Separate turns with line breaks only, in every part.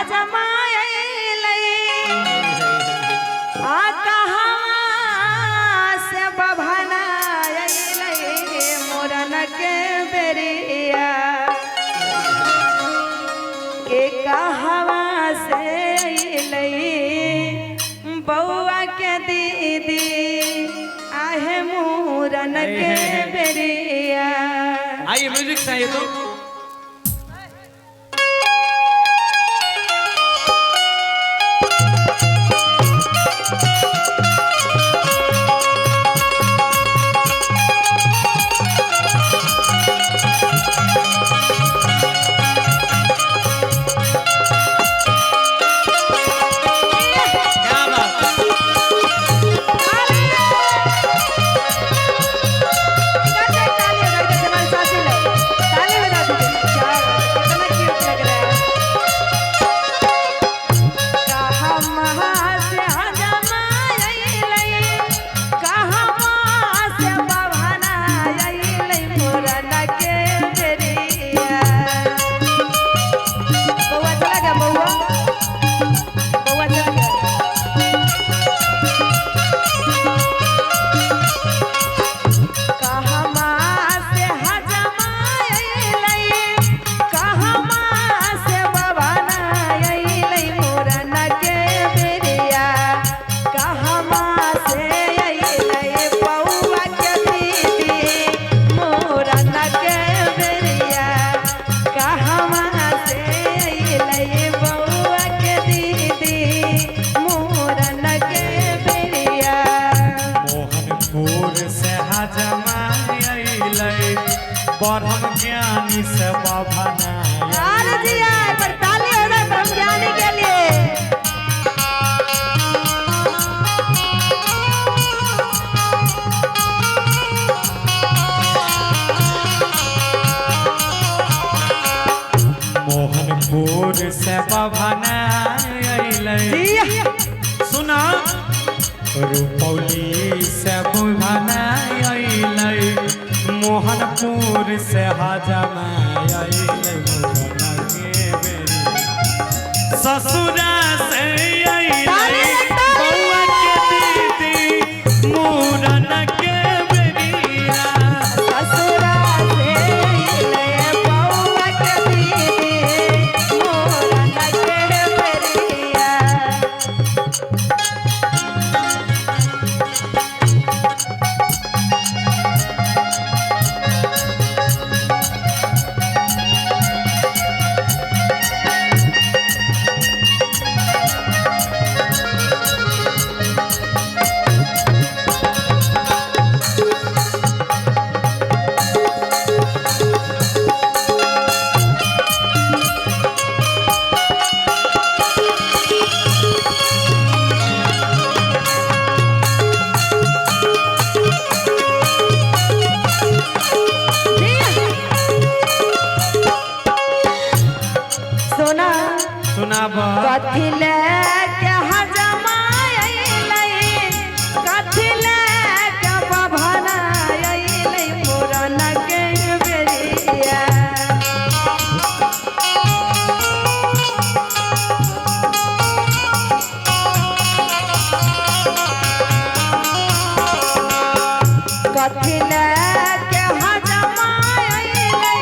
हजमाइले आ कहाँ से बभनाइले मोरन के बेरिया के कहवा से अइले बउआ के दीदी आहे मोरन के बेरिया।
आइए म्यूजिक चाहिए तो
ब्रह्म ज्ञानी से
ताली हो रहा ब्रह्म ज्ञानी के लिए।
मोहनपुर से बभनाइले सुना रुपौली से बभनाइले मोहनपुर से हजमाइले मोरन के बेरिया ससुरा से अइले बउआ के दीदी मोरन के बेरिया
ससुरा से अइले बउआ के दीदी मोरन के बेरिया। कथी लेके हजमाइले कथी लेके बभनाइले मोरन के बेरिया। कथी लेके हजमाइले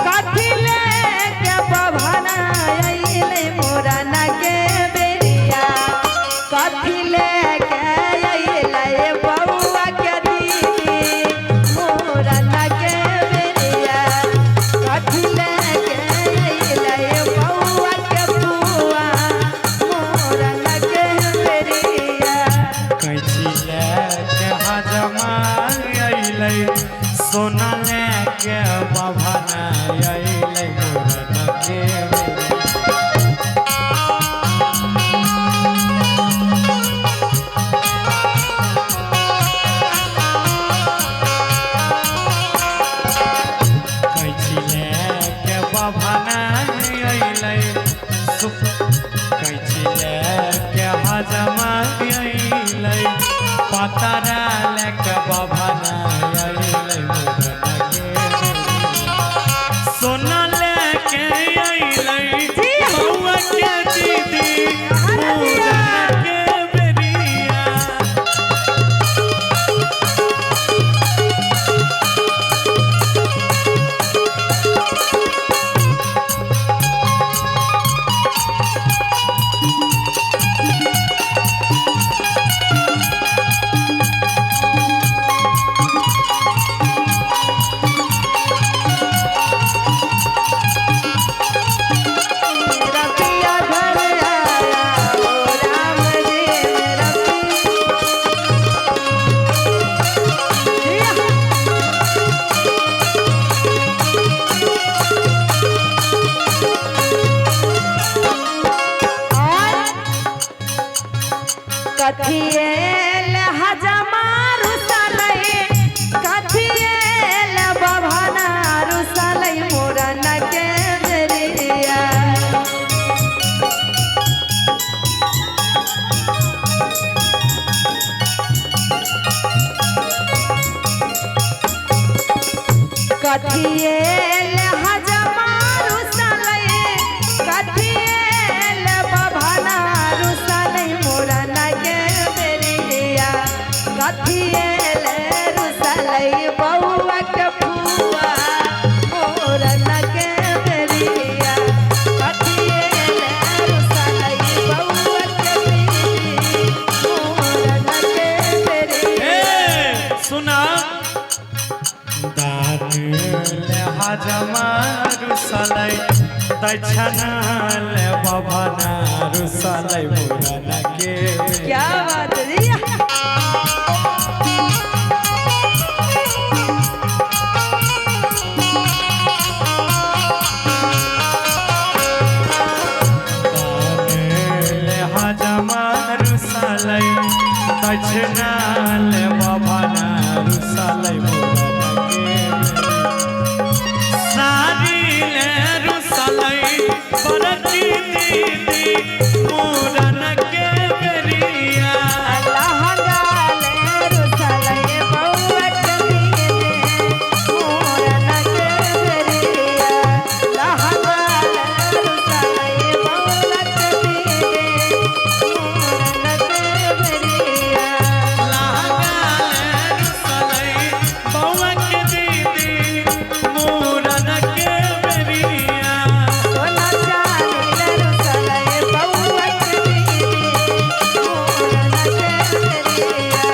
कथी लेके बभनाइले मोरन के बेरिया कथी लेके अइले बउआ के दीदी मोरन के बेरिया कथी लेके अइले बउआ के बुआ मोरन के बेरिया।
कैची लेके हजमाइले सोना लेके बभनाइले मोरन के पतरा लेके बभनाइले मोरन के सोना लेके अइले बउआ के
कथिएल हजमा रुसलै कथिएल बभना रुसलै मोरन के बेरिया कथिएल हजमा रुसलै कथिएल बभना रुसलै मोरन के बेरिया कथिएल रुसलै बउआ के फुआ मोरन के बेरिया कथिएल रुसलै बउआ के बीबी मोरन के बेरिया
सुना दानिल हजमा रुसलै दक्षिणाल बभना रुसलै मोरन के
क्या बात है जी?
दानिल हजमा रुसलै दक्षिणाल बभना रुसलै मोरन के सारीले रुसलै बरती दीदी मोरन के बेरिया
लहंगाले रुसलै बउआ के बीबी मोरन के बेरिया लहंगाले रुसलै बउआ के बीबी मोरन के बेरिया
लहंगाले रुसलै बउआ के दीदी मोरन के बेरिया
सोना चांदी रुसलै बउआ के बीबी मोरन के बेरिया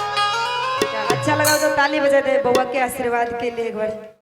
अच्छा लगा तो ताली बजा दे बउआ के आशीर्वाद के लिए एक बार।